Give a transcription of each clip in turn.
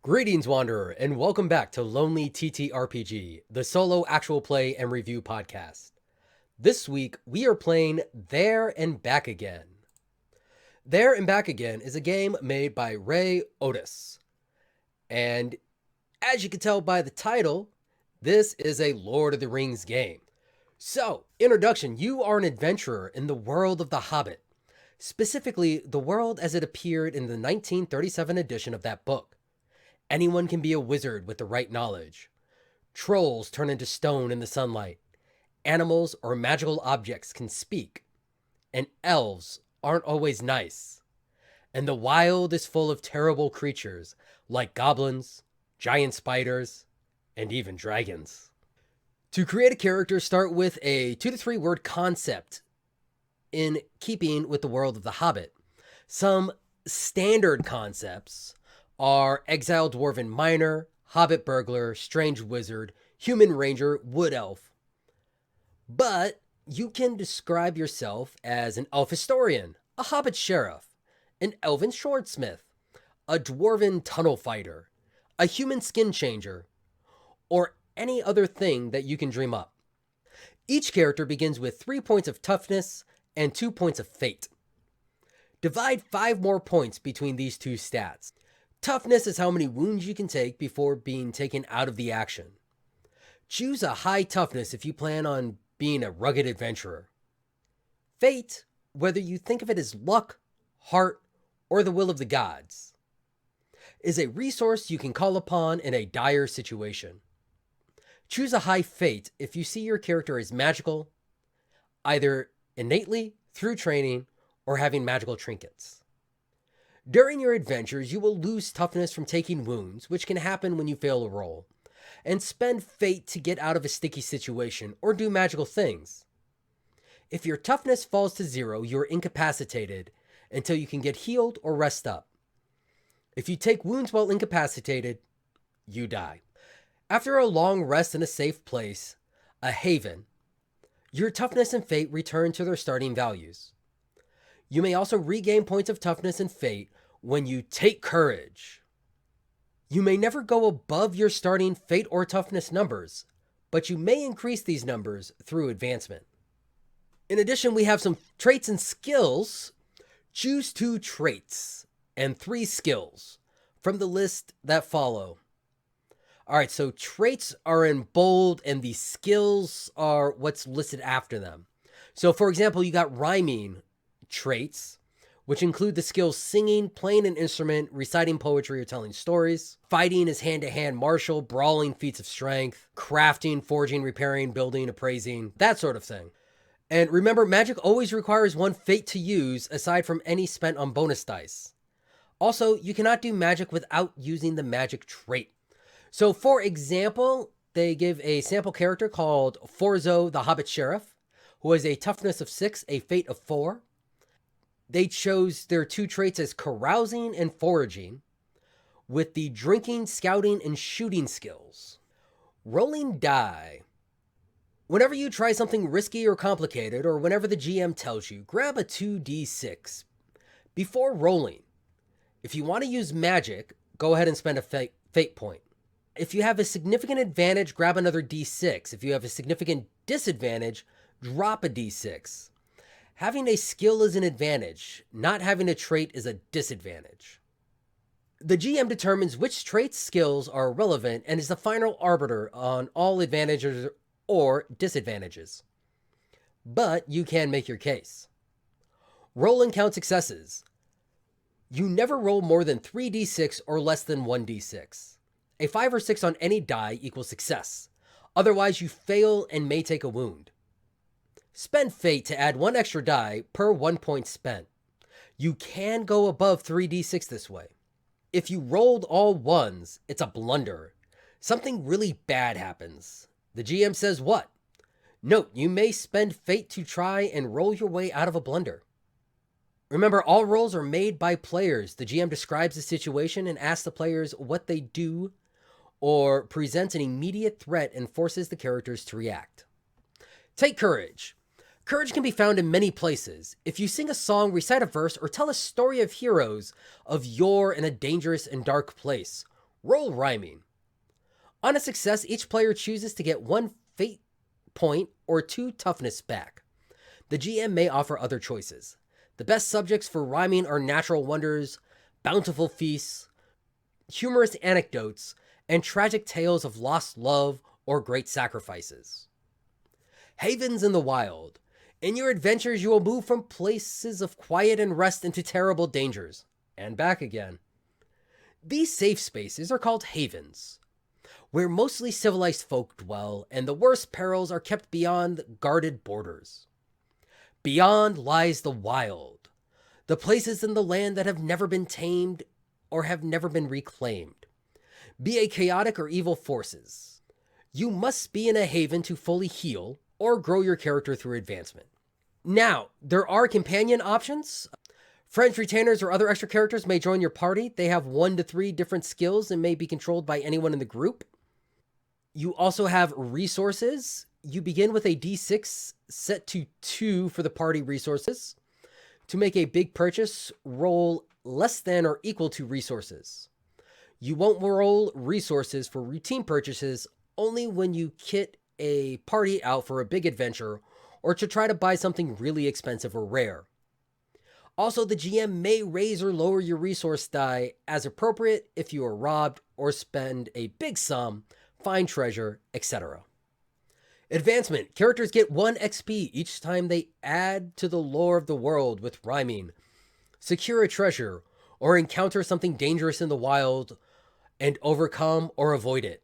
Greetings, Wanderer, and welcome back to Lonely TTRPG, the solo actual play and review podcast. This week, we are playing There and Back Again. There and Back Again is a game made by Otus. And as you can tell by the title, this is a Lord of the Rings game. So, introduction, you are an adventurer in the world of the Hobbit. Specifically, the world as it appeared in the 1937 edition of that book. Anyone can be a wizard with the right knowledge. Trolls turn into stone in the sunlight. Animals or magical objects can speak. And elves aren't always nice. And the wild is full of terrible creatures like goblins, giant spiders, and even dragons. To create a character, start with a 2 to 3 word concept in keeping with the world of the Hobbit. Some standard concepts are exiled dwarven miner, hobbit burglar, strange wizard, human ranger, wood elf. But you can describe yourself as an elf historian, a hobbit sheriff, an elven swordsmith, a dwarven tunnel fighter, a human skin changer, or any other thing that you can dream up. Each character begins with 3 points of toughness and 2 points of fate. Divide 5 more points between these two stats. Toughness is how many wounds you can take before being taken out of the action. Choose a high toughness if you plan on being a rugged adventurer. Fate, whether you think of it as luck, heart, or the will of the gods, is a resource you can call upon in a dire situation. Choose a high fate if you see your character as magical, either innately, through training, or having magical trinkets. During your adventures, you will lose toughness from taking wounds, which can happen when you fail a roll, and spend fate to get out of a sticky situation or do magical things. If your toughness falls to 0, you are incapacitated until you can get healed or rest up. If you take wounds while incapacitated, you die. After a long rest in a safe place, a haven, your toughness and fate return to their starting values. You may also regain points of toughness and fate when you take courage. You may never go above your starting fate or toughness numbers, but you may increase these numbers through advancement. In addition, we have some traits and skills. Choose 2 traits and 3 skills from the list that follow. All right, so traits are in bold and the skills are what's listed after them. So for example, you got rhyming traits, which include the skills singing, playing an instrument, reciting poetry, or telling stories. Fighting is hand-to-hand martial, brawling feats of strength, crafting, forging, repairing, building, appraising, that sort of thing. And remember, magic always requires 1 fate to use aside from any spent on bonus dice. Also, you cannot do magic without using the magic trait. So for example, they give a sample character called Forzo the Hobbit Sheriff, who has a toughness of 6, a fate of 4. They chose their 2 traits as carousing and foraging, with the drinking, scouting, and shooting skills. Rolling die. Whenever you try something risky or complicated, or whenever the GM tells you, grab a 2d6 before rolling. If you want to use magic, go ahead and spend a fate point. If you have a significant advantage, grab another d6. If you have a significant disadvantage, drop a d6. Having a skill is an advantage. Not having a trait is a disadvantage. The GM determines which traits skills are relevant and is the final arbiter on all advantages or disadvantages. But you can make your case. Roll and count successes. You never roll more than 3d6 or less than 1d6. A 5 or 6 on any die equals success. Otherwise, you fail and may take a wound. Spend fate to add 1 extra die per 1 point spent. You can go above 3d6 this way. If you rolled all 1s, it's a blunder. Something really bad happens. The GM says what? Note, you may spend fate to try and roll your way out of a blunder. Remember, all rolls are made by players. The GM describes the situation and asks the players what they do or presents an immediate threat and forces the characters to react. Take courage. Courage can be found in many places. If you sing a song, recite a verse, or tell a story of heroes of yore in a dangerous and dark place, Roll rhyming. On a success, each player chooses to get 1 fate point or 2 toughness back. The GM may offer other choices. The best subjects for rhyming are natural wonders, bountiful feasts, humorous anecdotes, and tragic tales of lost love or great sacrifices. Havens in the wild. In your adventures, you will move from places of quiet and rest into terrible dangers, and back again. These safe spaces are called havens, where mostly civilized folk dwell, and the worst perils are kept beyond guarded borders. Beyond lies the wild, the places in the land that have never been tamed or have never been reclaimed. Be a chaotic or evil forces. You must be in a haven to fully heal or grow your character through advancement. Now, there are companion options. Friends, retainers, or other extra characters may join your party. They have 1 to 3 different skills and may be controlled by anyone in the group. You also have resources. You begin with a d6 set to 2 for the party resources. To make a big purchase, roll less than or equal to resources. You won't roll resources for routine purchases only when you kit a party out for a big adventure or to try to buy something really expensive or rare. Also, the GM may raise or lower your resource die as appropriate if you are robbed or spend a big sum, find treasure, etc. Advancement. Characters get 1 XP each time they add to the lore of the world with rhyming, secure a treasure, or encounter something dangerous in the wild and overcome or avoid it.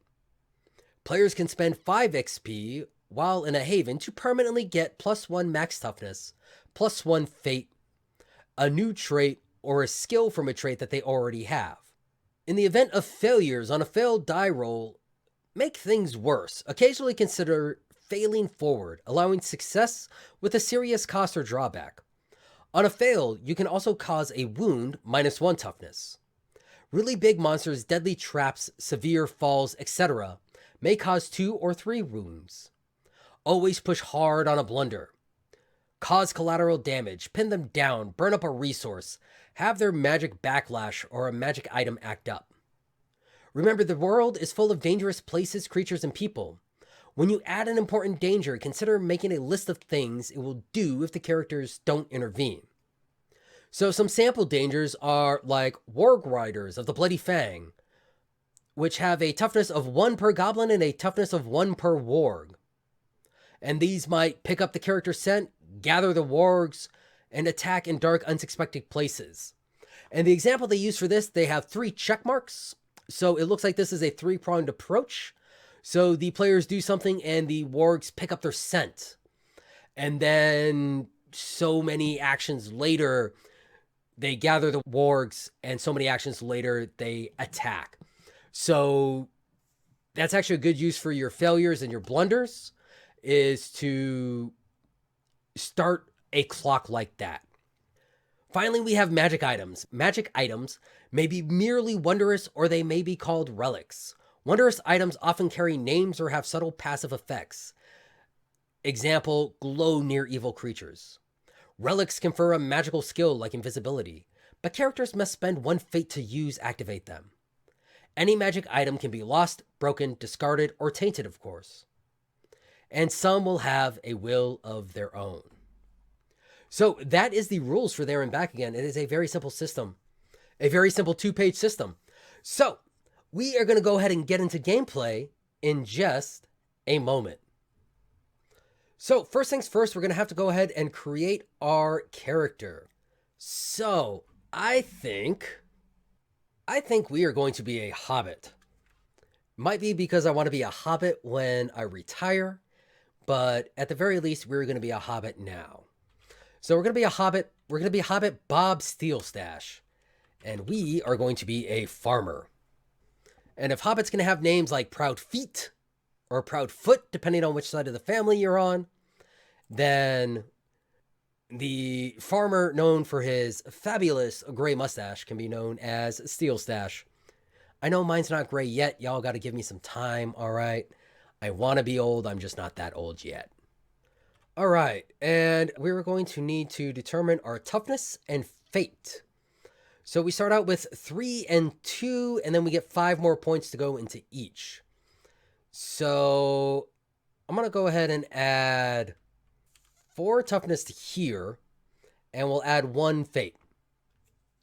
Players can spend 5 XP while in a haven to permanently get +1 max toughness, +1 fate, a new trait, or a skill from a trait that they already have. In the event of failures on a failed die roll, make things worse. Occasionally consider failing forward, allowing success with a serious cost or drawback. On a fail, you can also cause a wound, -1 toughness. Really big monsters, deadly traps, severe falls, etc. may cause 2 or 3 wounds. Always push hard on a blunder. Cause collateral damage, pin them down, burn up a resource, have their magic backlash or a magic item act up. Remember, the world is full of dangerous places, creatures, and people. When you add an important danger, consider making a list of things it will do if the characters don't intervene. So some sample dangers are like Warg Riders of the Bloody Fang, which have a toughness of 1 per goblin and a toughness of 1 per warg. And these might pick up the character scent, gather the wargs, and attack in dark, unsuspected places. And the example they use for this, they have 3 check marks. So it looks like this is a 3-pronged approach. So the players do something and the wargs pick up their scent. And then so many actions later, they gather the wargs, and so many actions later, they attack. So that's actually a good use for your failures and your blunders, is to start a clock like that. Finally, we have magic items. Magic items may be merely wondrous, or they may be called relics. Wondrous items often carry names or have subtle passive effects. Example, glow near evil creatures. Relics confer a magical skill like invisibility, but characters must spend 1 fate to activate them. Any magic item can be lost, broken, discarded, or tainted, of course. And some will have a will of their own. So that is the rules for There and Back Again. It is a very simple system. A very simple 2-page system. So we are going to go ahead and get into gameplay in just a moment. So first things first, we're going to have to go ahead and create our character. So I think we are going to be a hobbit. Might be because I want to be a hobbit when I retire, but at the very least, we're going to be a hobbit now. So we're going to be a hobbit. We're going to be Hobbit Bob Steelstash, and we are going to be a farmer. And if hobbits can have names like Proud Feet or Proud Foot, depending on which side of the family you're on, then the farmer known for his fabulous gray mustache can be known as Steelstash. I know mine's not gray yet. Y'all got to give me some time, all right? I want to be old. I'm just not that old yet. All right, and we're going to need to determine our toughness and fate. So we start out with 3 and 2, and then we get 5 more points to go into each. So I'm going to go ahead and add 4 toughness to here, and we'll add 1 fate.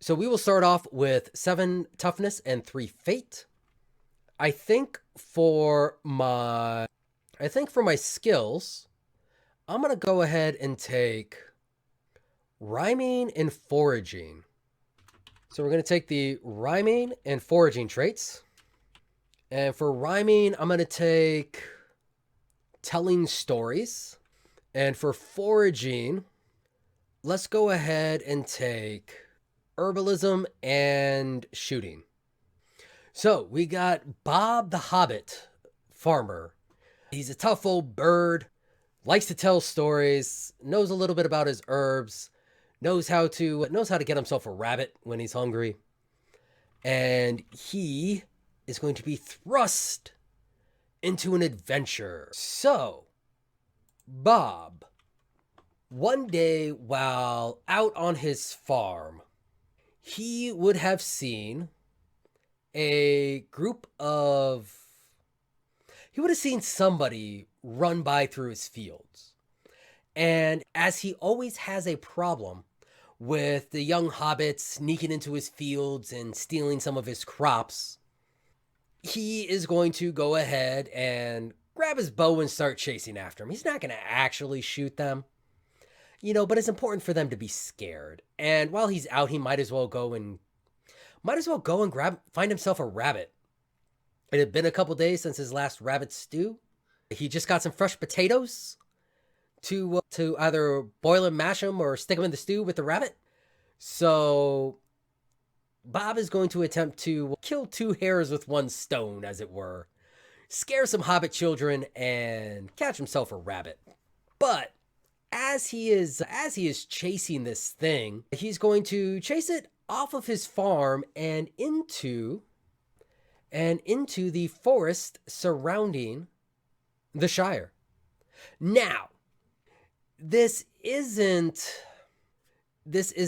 So we will start off with 7 toughness and 3 fate. I think for my skills, I'm going to go ahead and take rhyming and foraging. So we're going to take the rhyming and foraging traits. And for rhyming, I'm going to take telling stories. And for foraging, let's go ahead and take herbalism and shooting. So we got Bob the Hobbit farmer. He's a tough old bird, likes to tell stories, knows a little bit about his herbs, knows how to get himself a rabbit when he's hungry. And he is going to be thrust into an adventure. So, Bob, one day while out on his farm, he would have seen somebody run by through his fields. And as he always has a problem with the young hobbits sneaking into his fields and stealing some of his crops, he is going to go ahead and grab his bow and start chasing after him. He's not going to actually shoot them, but it's important for them to be scared. And while he's out, he might as well go and find himself a rabbit. It had been a couple days since his last rabbit stew. He just got some fresh potatoes to either boil and mash them or stick them in the stew with the rabbit. So Bob is going to attempt to kill 2 hares with 1 stone, as it were. Scare some hobbit children and catch himself a rabbit. But as he is chasing this thing, he's going to chase it off of his farm and into the forest surrounding the Shire. Now, this is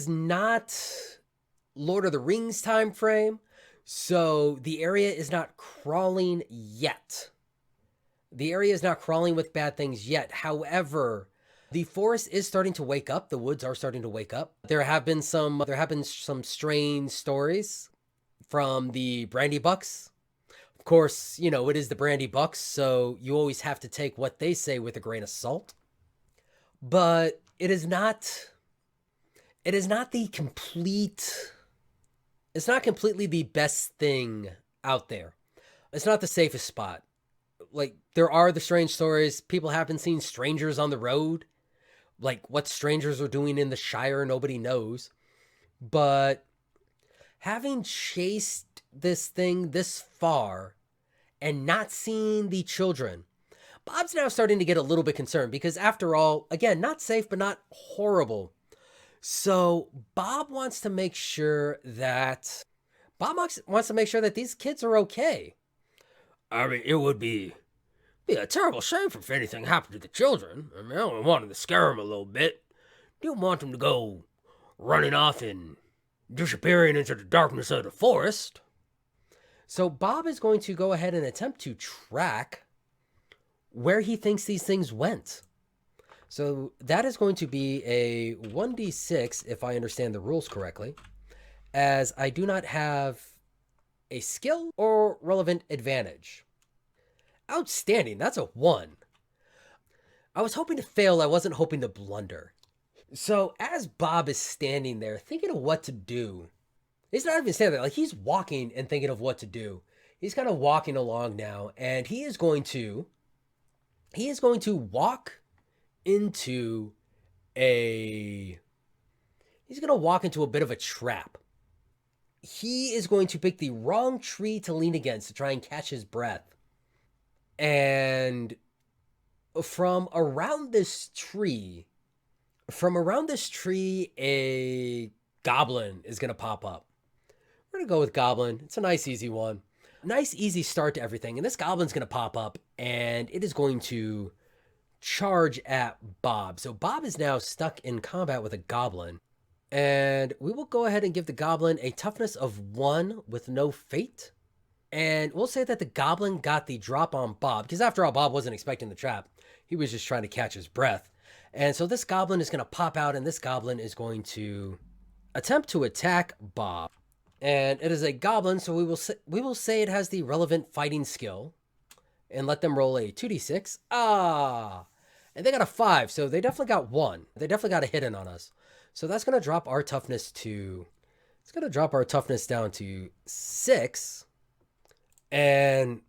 not Lord of the Rings time frame, so the area is not crawling yet. The area is not crawling with bad things yet. However, the forest is starting to wake up. The woods are starting to wake up. There have been some strange stories from the Brandy Bucks. Of course, it is the Brandy Bucks, so you always have to take what they say with a grain of salt. But it is not completely the best thing out there. It's not the safest spot. Like, there are the strange stories. People have been seeing strangers on the road. Like, what strangers are doing in the Shire, nobody knows. But having chased this thing this far and not seeing the children, Bob's now starting to get a little bit concerned because, after all, again, not safe, but not horrible. So Bob wants to make sure that these kids are okay. I mean, it would be a terrible shame if anything happened to the children. I mean, I only wanted to scare them a little bit. Didn't want them to go running off and disappearing into the darkness of the forest. So Bob is going to go ahead and attempt to track where he thinks these things went. So that is going to be a 1d6, if I understand the rules correctly, as I do not have a skill or relevant advantage. Outstanding, that's a 1. I was hoping to fail, I wasn't hoping to blunder. So as Bob is standing there thinking of what to do, he's not even standing there, like he's walking and thinking of what to do. He's kind of walking along now, and he is going to walk into a bit of a trap. He is going to pick the wrong tree to lean against to try and catch his breath. And from around this tree, a goblin is going to pop up. We're going to go with goblin. It's a nice, easy one. Nice, easy start to everything. And this goblin's going to pop up, and it is going to charge at Bob. So Bob is now stuck in combat with a goblin. And we will go ahead and give the goblin a toughness of 1 with no fate. And we'll say that the goblin got the drop on Bob, because after all, Bob wasn't expecting the trap. He was just trying to catch his breath. And so this goblin is going to pop out, and this goblin is going to attempt to attack Bob. And it is a goblin, so we will say it has the relevant fighting skill. And let them roll a 2d6. And they got a 5, so they definitely got 1. They definitely got a hit in on us. So that's going to drop our toughness to... It's going to drop our toughness down to 6. And...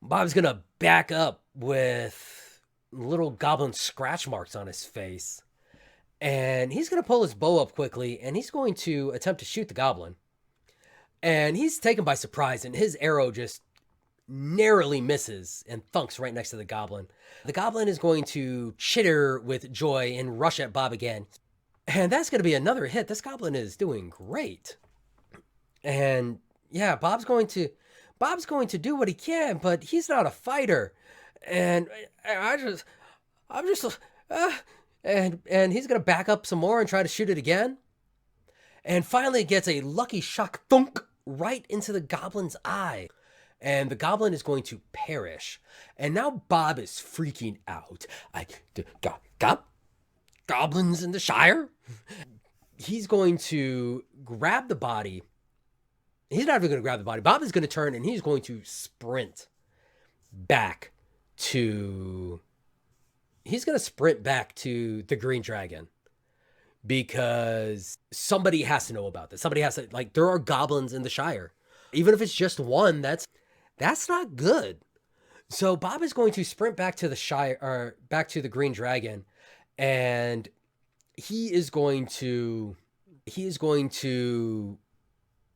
Bob's going to back up with little goblin scratch marks on his face. And he's going to pull his bow up quickly, and he's going to attempt to shoot the goblin. And he's taken by surprise, and his arrow just narrowly misses and thunks right next to the goblin. The goblin is going to chitter with joy and rush at Bob again. And that's going to be another hit. This goblin is doing great. And yeah, Bob's going to do what he can, but he's not a fighter. And and he's going to back up some more and try to shoot it again. And finally it gets a lucky shock thunk right into the goblin's eye. And the goblin is going to perish. And now Bob is freaking out. Goblins in the Shire? He's going to grab the body. He's not even going to grab the body. Bob is going to turn and he's going to sprint back to... He's going to sprint back to the Green Dragon. Because somebody has to know about this. Somebody has to... Like, there are goblins in the Shire. Even if it's just one, that's not good. So Bob is going to sprint back to the Shire, or back to the Green Dragon, and he is going to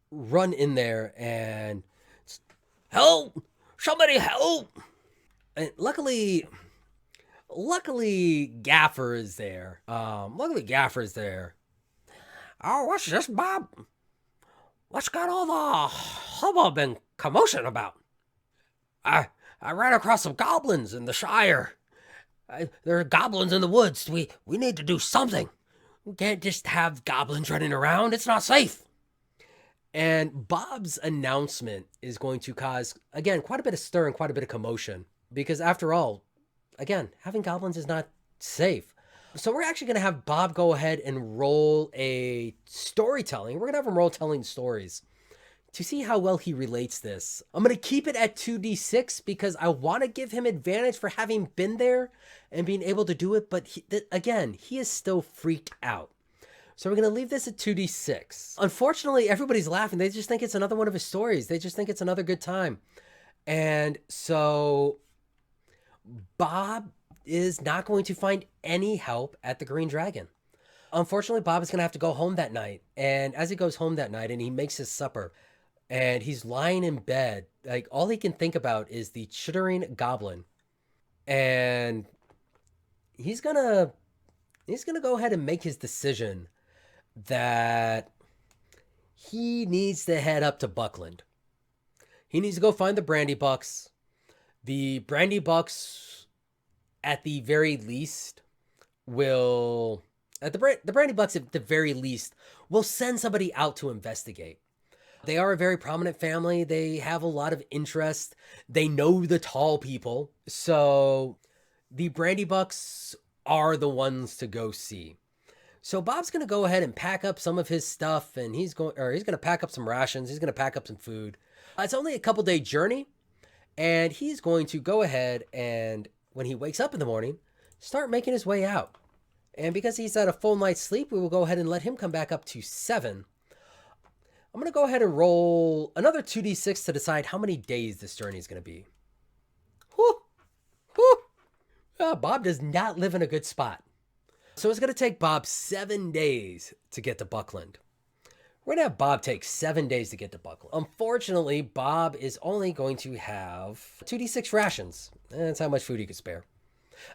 run in there and help! Somebody help! And luckily Gaffer is there. Oh, what's this, Bob? What's got all the hubbub and commotion about? I ran across some goblins in the Shire. There are goblins in the woods. We need to do something. We can't just have goblins running around. It's not safe. And Bob's announcement is going to cause, again, quite a bit of stir and quite a bit of commotion. Because after all, again, having goblins is not safe. So we're actually going to have Bob go ahead and roll a storytelling. We're going to have him roll telling stories to see how well he relates this. I'm going to keep it at 2d6 because I want to give him advantage for having been there and being able to do it. But again, he is still freaked out. So we're going to leave this at 2d6. Unfortunately, everybody's laughing. They just think it's another one of his stories. They just think it's another good time. And so Bob is not going to find any help at the Green Dragon. Unfortunately, Bob is going to have to go home that night. And as he goes home that night and he makes his supper and he's lying in bed, like all he can think about is the chittering goblin. And he's going to go ahead and make his decision that he needs to head up to Buckland. He needs to go find the Brandy Bucks. The Brandy Bucks, at the very least, the Brandy Bucks, at the very least, will send somebody out to investigate. They are a very prominent family. They have a lot of interest. They know the tall people. So the Brandy Bucks are the ones to go see. So Bob's going to go ahead and pack up some of his stuff, and he's going to pack up some rations. He's going to pack up some food. It's only a couple-day journey, and he's going to go ahead and, when he wakes up in the morning, start making his way out. And because he's had a full night's sleep, we will go ahead and let him come back up to 7. I'm going to go ahead and roll another 2d6 to decide how many days this journey is going to be. Whew. Whew. Bob does not live in a good spot. So it's going to take Bob 7 days to get to Buckland. We're going to have Bob take 7 days to get to Buckland. Unfortunately, Bob is only going to have 2d6 rations. That's how much food he could spare.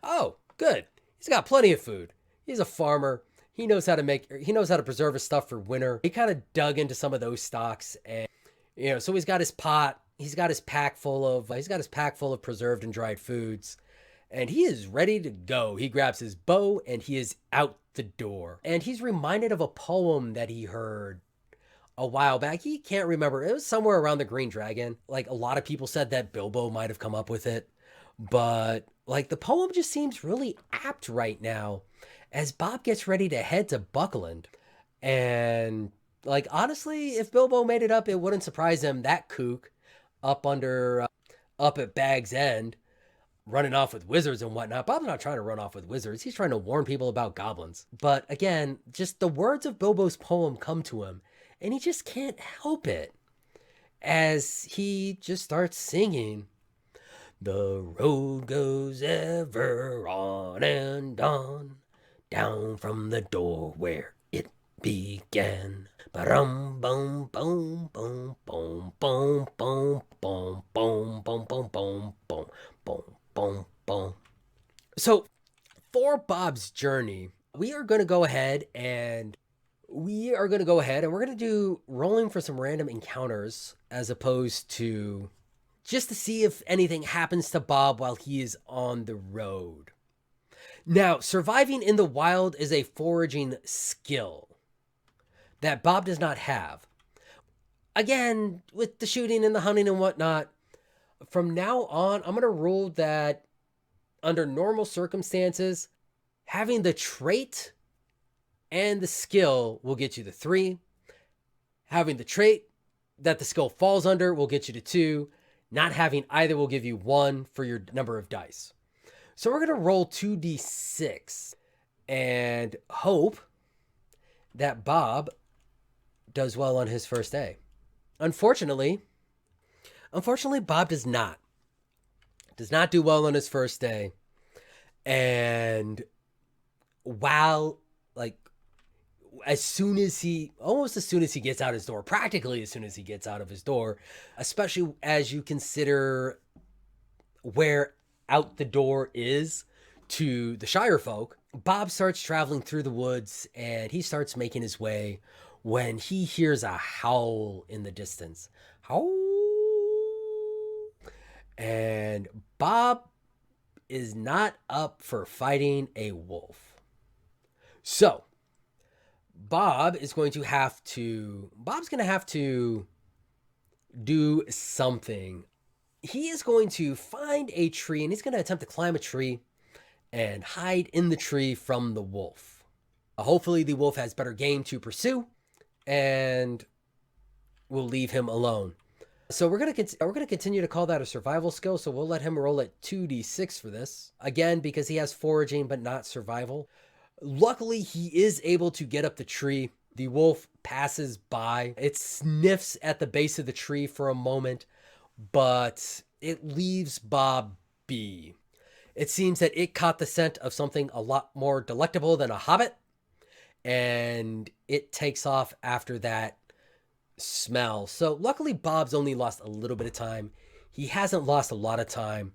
Oh, good. He's got plenty of food. He's a farmer. He knows how to preserve his stuff for winter. He kind of dug into some of those stocks, and so he's got his pot. He's got his pack full of preserved and dried foods, and he is ready to go. He grabs his bow and he is out the door. And he's reminded of a poem that he heard a while back. He can't remember. It was somewhere around the Green Dragon. Like, a lot of people said that Bilbo might have come up with it. But, like, the poem just seems really apt right now as Bob gets ready to head to Buckland. And, like, honestly, if Bilbo made it up, it wouldn't surprise him. That kook up at Bag's End, running off with wizards and whatnot. Bob's not trying to run off with wizards. He's trying to warn people about goblins. But again, just the words of Bilbo's poem come to him, and he just can't help it as he just starts singing. The road goes ever on and on, down from the door where it began. Ba-dum, boom, boom, boom, boom, boom, boom, boom, boom, boom, boom, boom, boom, boom, boom, boom. So, for Bob's journey, we are going to go ahead and we're going to do rolling for some random encounters as opposed to just to see if anything happens to Bob while he is on the road. Now, surviving in the wild is a foraging skill that Bob does not have. Again, with the shooting and the hunting and whatnot, from now on, I'm going to rule that under normal circumstances, having the trait and the skill will get you to 3. Having the trait that the skill falls under will get you to 2. Not having either will give you 1 for your number of dice. So we're going to roll 2d6 and hope that Bob does well on his first day. Unfortunately, Bob does not do well on his first day. And while, like, almost as soon as he gets out his door, practically as soon as he gets out of his door, especially as you consider where out the door is to the Shire folk, Bob starts traveling through the woods and he starts making his way when he hears a howl in the distance. Howl. And Bob is not up for fighting a wolf. So, Bob's going to have to do something. He is going to find a tree and he's going to attempt to climb a tree and hide in the tree from the wolf. Hopefully the wolf has better game to pursue and will leave him alone. So we're going to continue to call that a survival skill. So we'll let him roll at 2d6 for this. Again, because he has foraging but not survival. Luckily, he is able to get up the tree. The wolf passes by. It sniffs at the base of the tree for a moment, but it leaves Bob be. It seems that it caught the scent of something a lot more delectable than a hobbit, and it takes off after that smell. So luckily, Bob's only lost a little bit of time. He hasn't lost a lot of time.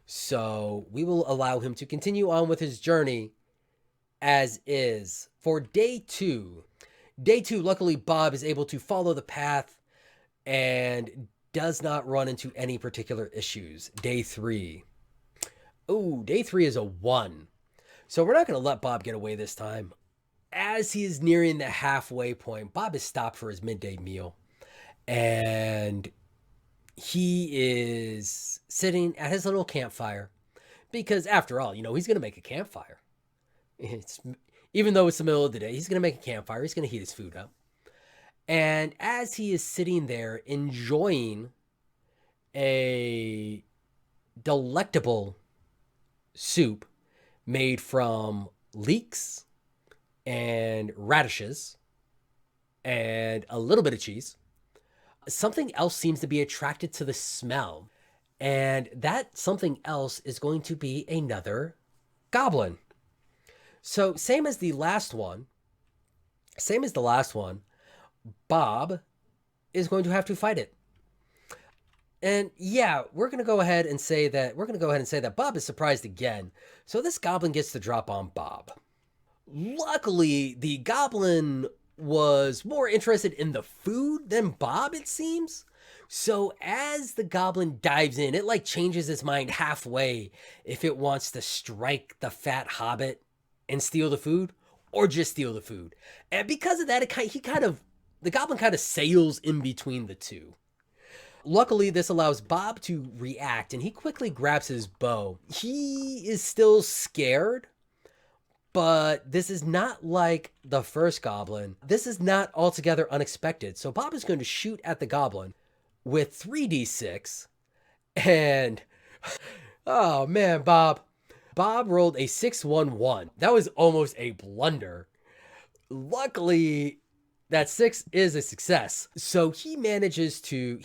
So we will allow him to continue on with his journey as is. For day 2, luckily Bob is able to follow the path and does not run into any particular issues. Day 3 is a 1. So we're not going to let Bob get away this time. As he is nearing the halfway point, Bob is stopped for his midday meal. And he is sitting at his little campfire. Because after all, he's going to make a campfire. Even though it's the middle of the day, he's going to make a campfire. He's going to heat his food up. And as he is sitting there enjoying a delectable soup made from leeks and radishes and a little bit of cheese, something else seems to be attracted to the smell. And that something else is going to be another goblin. So same as the last one, Bob is going to have to fight it. And yeah, we're going to go ahead and say that Bob is surprised again. So this goblin gets to drop on Bob. Luckily, the goblin was more interested in the food than Bob, it seems. So as the goblin dives in, it changes its mind halfway if it wants to strike the fat hobbit and steal the food, or just steal the food. And because of that, the goblin kind of sails in between the two. Luckily, this allows Bob to react, and he quickly grabs his bow. He is still scared, but this is not like the first goblin. This is not altogether unexpected. So Bob is going to shoot at the goblin with 3d6, and oh man, Bob rolled a 6-1-1. That was almost a blunder. Luckily, that 6 is a success. So he manages to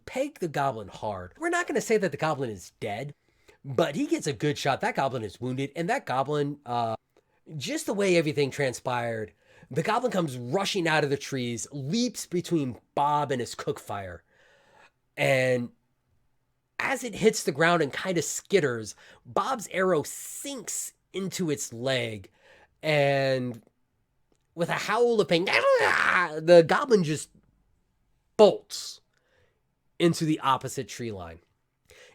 peg the goblin hard. We're not going to say that the goblin is dead, but he gets a good shot. That goblin is wounded, and that goblin, just the way everything transpired, the goblin comes rushing out of the trees, leaps between Bob and his cook fire. And as it hits the ground and kind of skitters, Bob's arrow sinks into its leg, and with a howl of pain, the goblin just bolts into the opposite tree line.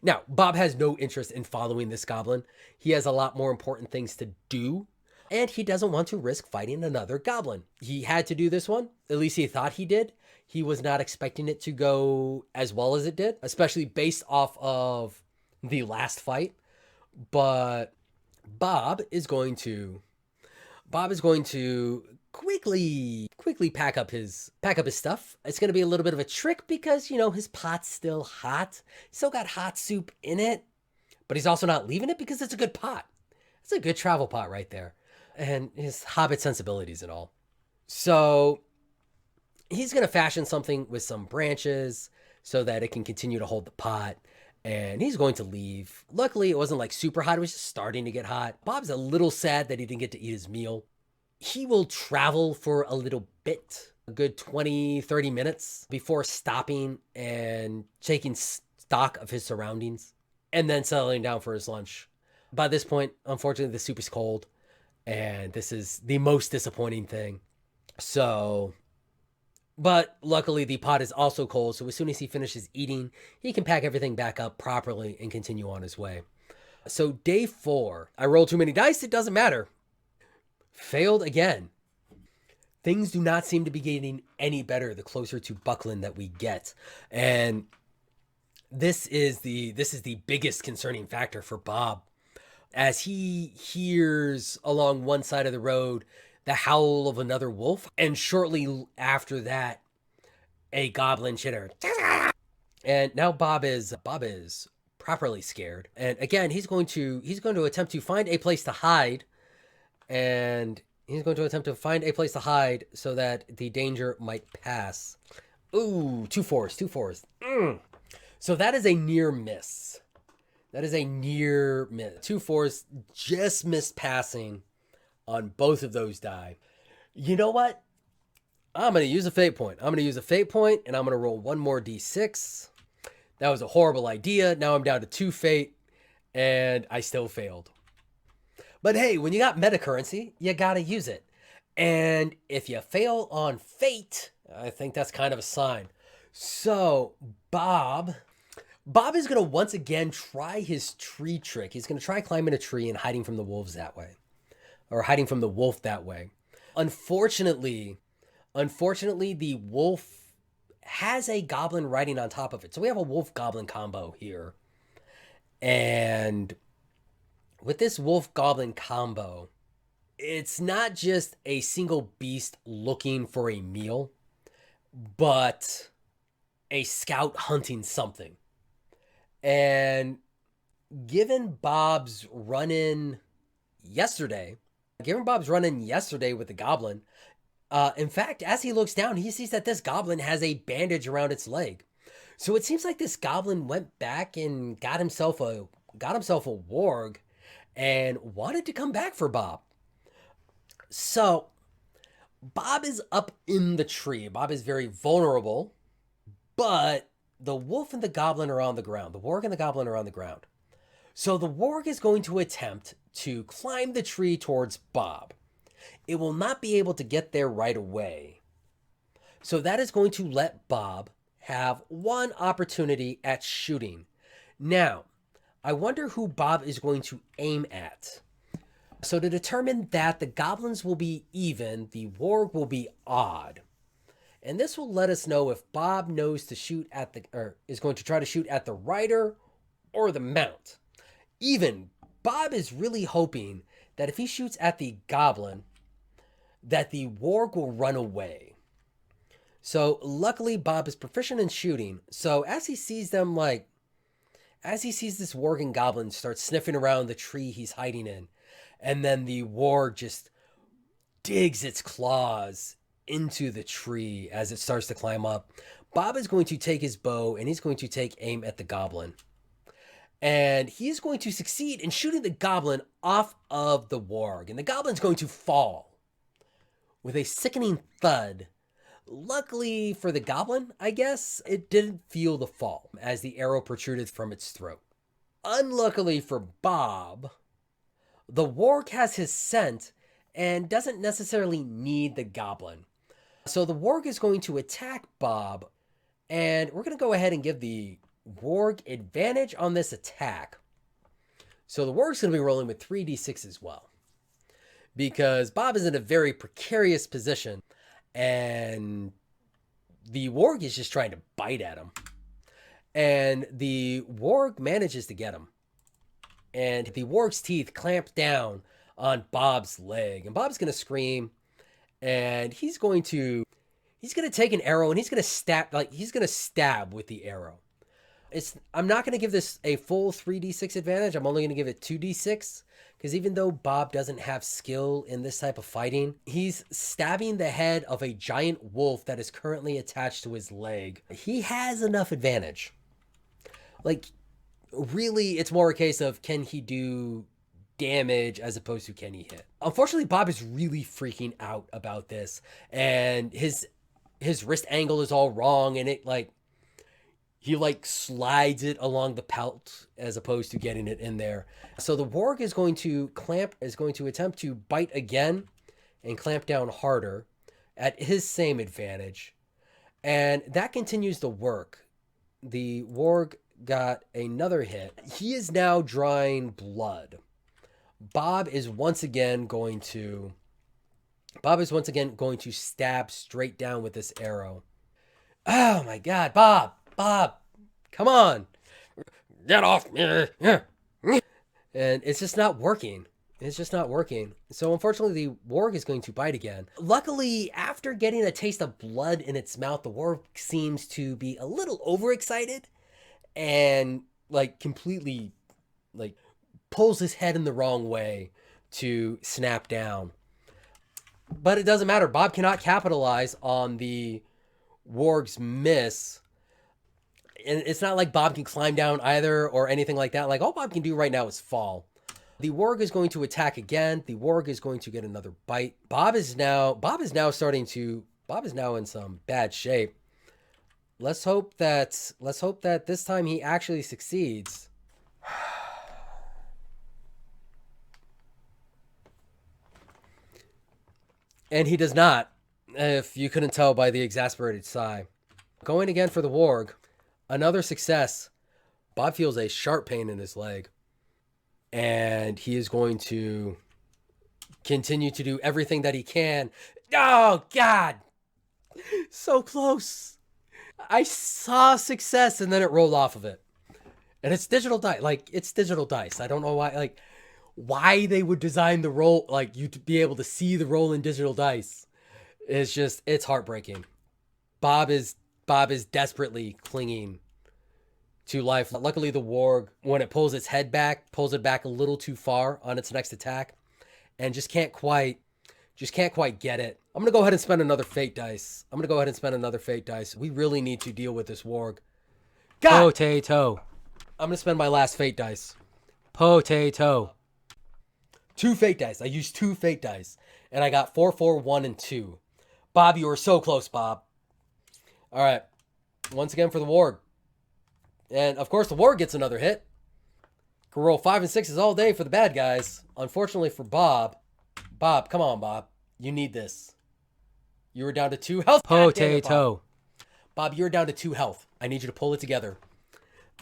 Now, Bob has no interest in following this goblin. He has a lot more important things to do, and he doesn't want to risk fighting another goblin. He had to do this one. At least he thought he did. He was not expecting it to go as well as it did, especially based off of the last fight. But Bob is going to quickly pack up his stuff. It's going to be a little bit of a trick because, his pot's still hot. Still got hot soup in it, but he's also not leaving it because it's a good pot. It's a good travel pot right there. And his Hobbit sensibilities and all. So he's going to fashion something with some branches so that it can continue to hold the pot. And he's going to leave. Luckily, it wasn't like super hot. It was just starting to get hot. Bob's a little sad that he didn't get to eat his meal. He will travel for a little bit, a good 20, 30 minutes before stopping and taking stock of his surroundings and then settling down for his lunch. By this point, unfortunately, the soup is cold, and this is the most disappointing thing. So, but luckily the pot is also cold, so as soon as he finishes eating, he can pack everything back up properly and continue on his way. So day 4, I rolled too many dice, it doesn't matter. Failed again. Things do not seem to be getting any better the closer to Buckland that we get. And this is the biggest concerning factor for Bob, as he hears along one side of the road the howl of another wolf, and shortly after that, a goblin chitter. And now Bob is properly scared. And again, he's going to attempt to find a place to hide. And he's going to attempt to find a place to hide so that the danger might pass. Ooh, 2 fours. So that is a near miss. 2 fours, just missed passing on both of those die. You know what? I'm going to use a fate point. And I'm going to roll one more d6. That was a horrible idea. Now I'm down to 2 fate, and I still failed. But hey, when you got meta currency, you gotta use it. And if you fail on fate, I think that's kind of a sign. So Bob is gonna once again try his tree trick. He's gonna try climbing a tree and hiding from the wolves that way. Or hiding from the wolf that way. Unfortunately, the wolf has a goblin riding on top of it. So we have a wolf-goblin combo here. And with this wolf-goblin combo, it's not just a single beast looking for a meal, but a scout hunting something. And given Bob's run-in yesterday with the goblin, in fact, as he looks down, he sees that this goblin has a bandage around its leg. So it seems like this goblin went back and got himself a warg and wanted to come back for Bob. So Bob is up in the tree. Bob is very vulnerable, but the wolf and the goblin are on the ground. The warg and the goblin are on the ground. So the warg is going to attempt to climb the tree towards Bob. It will not be able to get there right away. So that is going to let Bob have one opportunity at shooting. Now, I wonder who Bob is going to aim at. So to determine that, the goblins will be even, the warg will be odd. And this will let us know if Bob knows to shoot at the, or is going to try to shoot at the rider or the mount. Even, Bob is really hoping that if he shoots at the goblin, that the warg will run away. So luckily Bob is proficient in shooting. So as he sees them, as he sees this warg and goblin start sniffing around the tree he's hiding in, and then the warg just digs its claws into the tree as it starts to climb up, Bob is going to take his bow and he's going to take aim at the goblin. And he's going to succeed in shooting the goblin off of the warg. And the goblin's going to fall with a sickening thud. Luckily for the goblin, I guess, it didn't feel the fall as the arrow protruded from its throat. Unluckily for Bob, the warg has his scent and doesn't necessarily need the goblin. So the warg is going to attack Bob, and we're going to go ahead and give the warg advantage on this attack. So the warg's going to be rolling with 3d6 as well, because Bob is in a very precarious position, and the warg is just trying to bite at him. And the warg manages to get him. And the warg's teeth clamp down on Bob's leg. And Bob's going to scream. And he's going to take an arrow and he's going to stab with the arrow. I'm not going to give this a full 3d6 advantage. I'm only going to give it 2d6. Because even though Bob doesn't have skill in this type of fighting, he's stabbing the head of a giant wolf that is currently attached to his leg. He has enough advantage. Really, it's more a case of can he do damage as opposed to can he hit. Unfortunately, Bob is really freaking out about this. And his wrist angle is all wrong. And he slides it along the pelt as opposed to getting it in there. So the warg is going to attempt to bite again and clamp down harder at his same advantage. And that continues to work. The warg got another hit. He is now drawing blood. Bob is once again going to stab straight down with this arrow. Oh my God, Bob, come on. Get off me. And it's just not working. So unfortunately, the warg is going to bite again. Luckily, after getting a taste of blood in its mouth, the warg seems to be a little overexcited and completely pulls his head in the wrong way to snap down. But it doesn't matter. Bob cannot capitalize on the warg's miss. And it's not like Bob can climb down either or anything like that. All Bob can do right now is fall. The warg is going to attack again. The warg is going to get another bite. Bob is now in some bad shape. Let's hope that this time he actually succeeds. And he does not, if you couldn't tell by the exasperated sigh. Going again for the warg. Another success. Bob feels a sharp pain in his leg. And he is going to continue to do everything that he can. Oh, God! So close. I saw success and then it rolled off of it. And it's digital dice. It's digital dice. I don't know why they would design the roll, you to be able to see the roll in digital dice. It's heartbreaking. Bob is desperately clinging to life. Luckily, the warg, when it pulls its head back, pulls it back a little too far on its next attack, and just can't quite get it. I'm gonna go ahead and spend another fate dice. We really need to deal with this warg. God! Potato. I'm gonna spend my last fate dice. Potato. 2 fate dice. I used 2 fate dice, and I got 4, 4, 1, and 2. Bob, you were so close, Bob. All right. Once again for the warg. And, of course, the warg gets another hit. Can roll 5 and 6s all day for the bad guys. Unfortunately for Bob. Bob, come on, Bob. You need this. You were down to 2 health. Potato. Bob, you're down to 2 health. I need you to pull it together.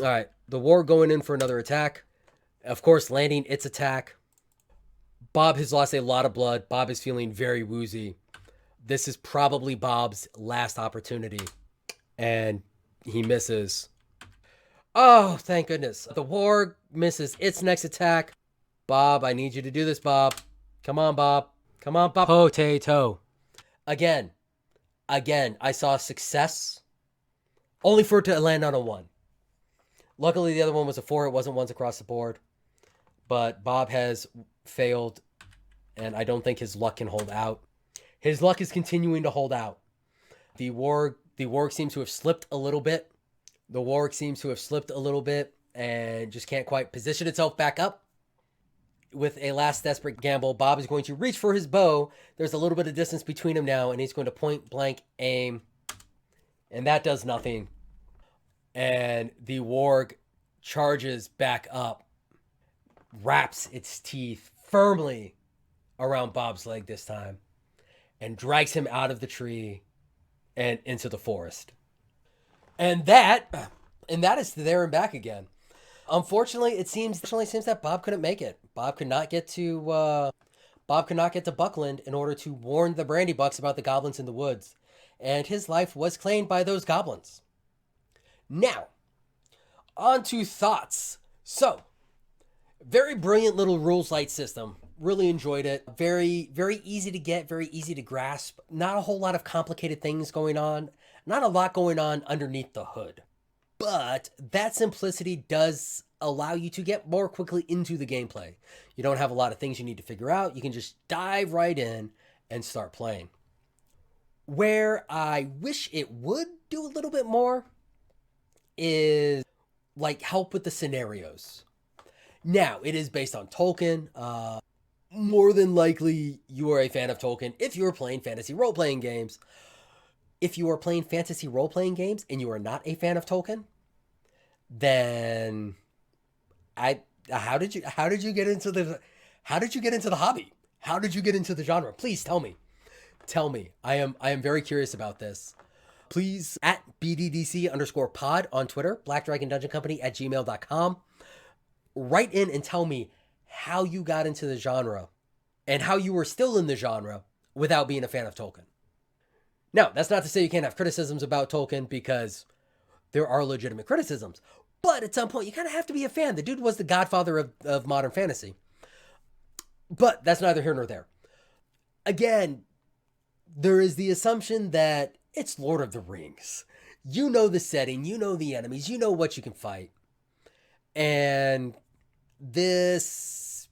All right. The warg going in for another attack. Of course, landing its attack. Bob has lost a lot of blood. Bob is feeling very woozy. This is probably Bob's last opportunity. And he misses. Oh, thank goodness. The warg misses its next attack. Bob, I need you to do this, Bob. Come on, Bob. Come on, Bob. Potato. Again, I saw success only for it to land on a 1. Luckily, the other one was a 4. It wasn't ones across the board. But Bob has failed, and I don't think his luck can hold out. His luck is continuing to hold out. The warg seems to have slipped a little bit. And just can't quite position itself back up. With a last desperate gamble, Bob is going to reach for his bow. There's a little bit of distance between him now, and he's going to point blank aim. And that does nothing. And the warg charges back up, wraps its teeth firmly around Bob's leg this time, and drags him out of the tree and into the forest. And that is there and back again. Unfortunately, it seems that Bob couldn't make it. Bob could not get to Buckland in order to warn the Brandy Bucks about the goblins in the woods, and his life was claimed by those goblins. Now, on to thoughts. So, very brilliant little rules light system. Really enjoyed it. Very, very easy to get, very easy to grasp. Not a whole lot of complicated things going on. Not a lot going on underneath the hood. But that simplicity does allow you to get more quickly into the gameplay. You don't have a lot of things you need to figure out. You can just dive right in and start playing. Where I wish it would do a little bit more is like help with the scenarios. Now, it is based on Tolkien. More than likely, you are a fan of Tolkien if you are playing fantasy role-playing games. If you are playing fantasy role-playing games and you are not a fan of Tolkien, then how did you get into the hobby? How did you get into the genre? Please tell me. I am very curious about this. Please at BDDC_pod on Twitter, blackdragondungeoncompany@gmail.com. Write in and tell me how you got into the genre and how you were still in the genre without being a fan of Tolkien. Now, that's not to say you can't have criticisms about Tolkien, because there are legitimate criticisms. But at some point, you kind of have to be a fan. The dude was the godfather of modern fantasy. But that's neither here nor there. Again, there is the assumption that it's Lord of the Rings. You know the setting, you know the enemies, you know what you can fight. And this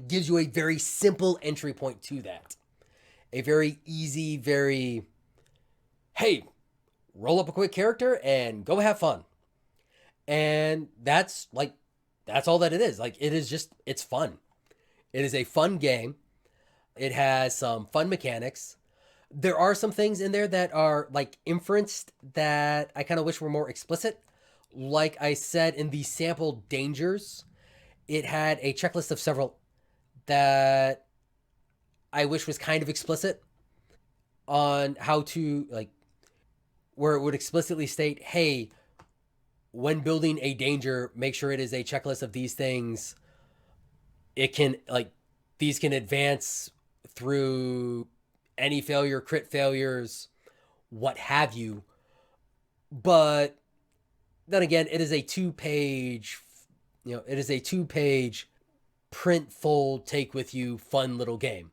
gives you a very simple entry point to that. A very easy, very, hey, roll up a quick character and go have fun. And that's all that it is. It's fun. It is a fun game. It has some fun mechanics. There are some things in there that are inferenced that I kind of wish were more explicit. Like I said, in the sample dangers, it had a checklist of several that I wish was kind of explicit on how to, where it would explicitly state, hey, when building a danger, make sure it is a checklist of these things. It can, these can advance through any failure, crit failures, what have you. But then again, it is a 2-page, print, fold, take with you, fun little game.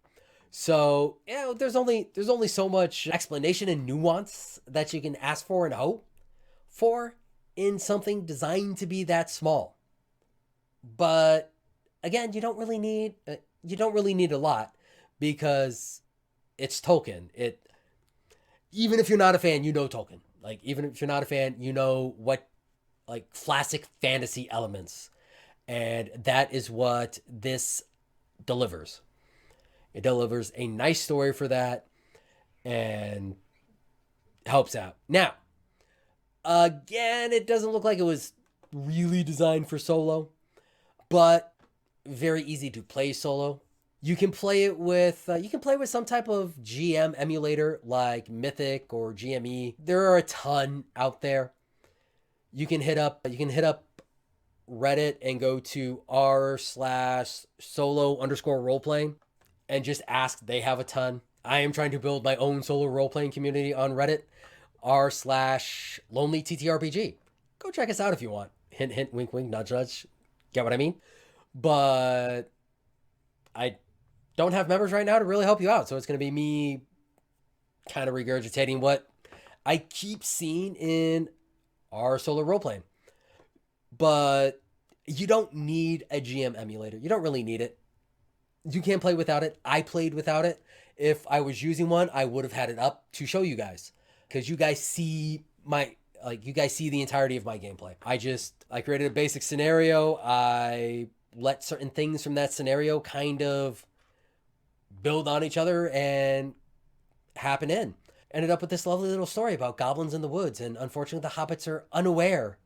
So, there's only so much explanation and nuance that you can ask for and hope for in something designed to be that small. But again, you don't really need a lot, because it's Tolkien. Even if you're not a fan, you know Tolkien. Even if you're not a fan, you know what classic fantasy elements. And that is what this delivers. It delivers a nice story for that and helps out. Now, again, it doesn't look like it was really designed for solo, but very easy to play solo. You can play it with some type of GM emulator like Mythic or GME. There are a ton out there. You can hit up Reddit and go to r/solo_roleplaying and just ask. They have a ton. I am trying to build my own solo role-playing community on Reddit, r/lonelyttrpg. Go check us out if you want. Hint, hint, wink, wink, nudge, nudge. Get what I mean? But I don't have members right now to really help you out. So it's going to be me kind of regurgitating what I keep seeing in our solo role-playing. But you don't need a GM emulator. You don't really need it. You can play without it. I played without it. If I was using one, I would have had it up to show you guys, because you guys see the entirety of my gameplay. I created a basic scenario. I let certain things from that scenario kind of build on each other and happen in. Ended up with this lovely little story about goblins in the woods, and unfortunately the hobbits are unaware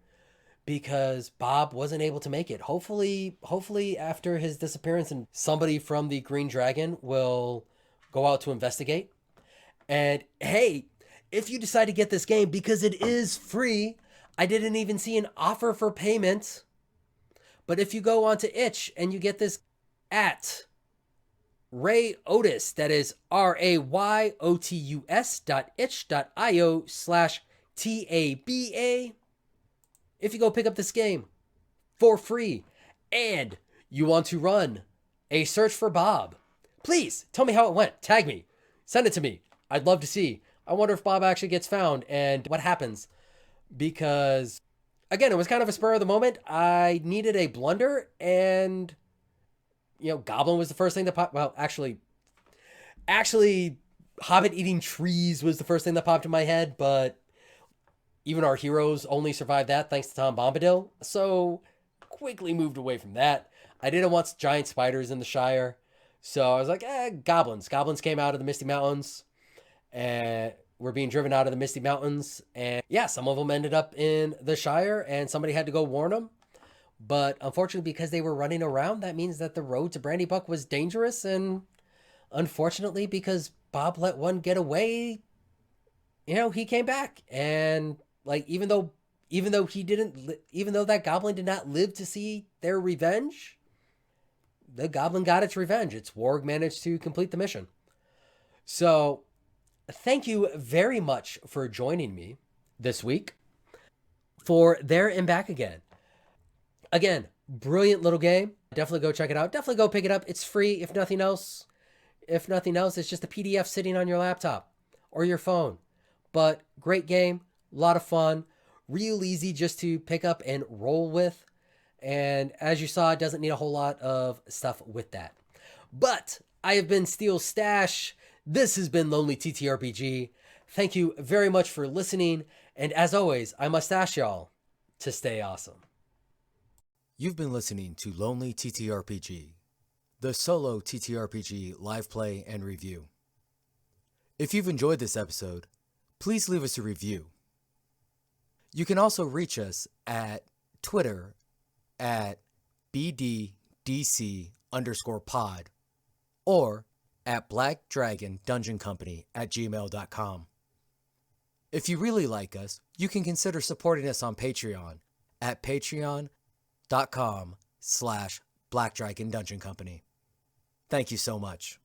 because Bob wasn't able to make it. Hopefully after his disappearance, and somebody from the Green Dragon will go out to investigate. And hey, if you decide to get this game, because it is free, I didn't even see an offer for payment. But if you go onto itch and you get this at Ray Otus, that is rayotus.itch.io/TABA. If you go pick up this game for free and you want to run a search for Bob, please tell me how it went. Tag me. Send it to me. I'd love to see. I wonder if Bob actually gets found and what happens. Because, again, it was kind of a spur of the moment. I needed a blunder, and, Goblin was the first thing that popped. Well, actually, Hobbit eating trees was the first thing that popped in my head, but even our heroes only survived that thanks to Tom Bombadil. So quickly moved away from that. I didn't want giant spiders in the Shire. So I was like, goblins. Goblins came out of the Misty Mountains and were being driven out of the Misty Mountains. And yeah, some of them ended up in the Shire and somebody had to go warn them. But unfortunately, because they were running around, that means that the road to Brandybuck was dangerous. And unfortunately, because Bob let one get away, he came back. And even though that goblin did not live to see their revenge, the goblin got its revenge. Its warg managed to complete the mission. So thank you very much for joining me this week for There and Back Again. Again, brilliant little game. Definitely go check it out. Definitely go pick it up. It's free, if nothing else. If nothing else, it's just a PDF sitting on your laptop or your phone. But great game. A lot of fun, real easy just to pick up and roll with. And as you saw, it doesn't need a whole lot of stuff with that. But I have been Steel Stash. This has been Lonely TTRPG. Thank you very much for listening. And as always, I must ask y'all to stay awesome. You've been listening to Lonely TTRPG, the solo TTRPG live play and review. If you've enjoyed this episode, please leave us a review. You can also reach us at Twitter at BDDC_pod or at blackdragondungeoncompany@gmail.com. If you really like us, you can consider supporting us on Patreon at patreon.com/blackdragondungeoncompany. Thank you so much.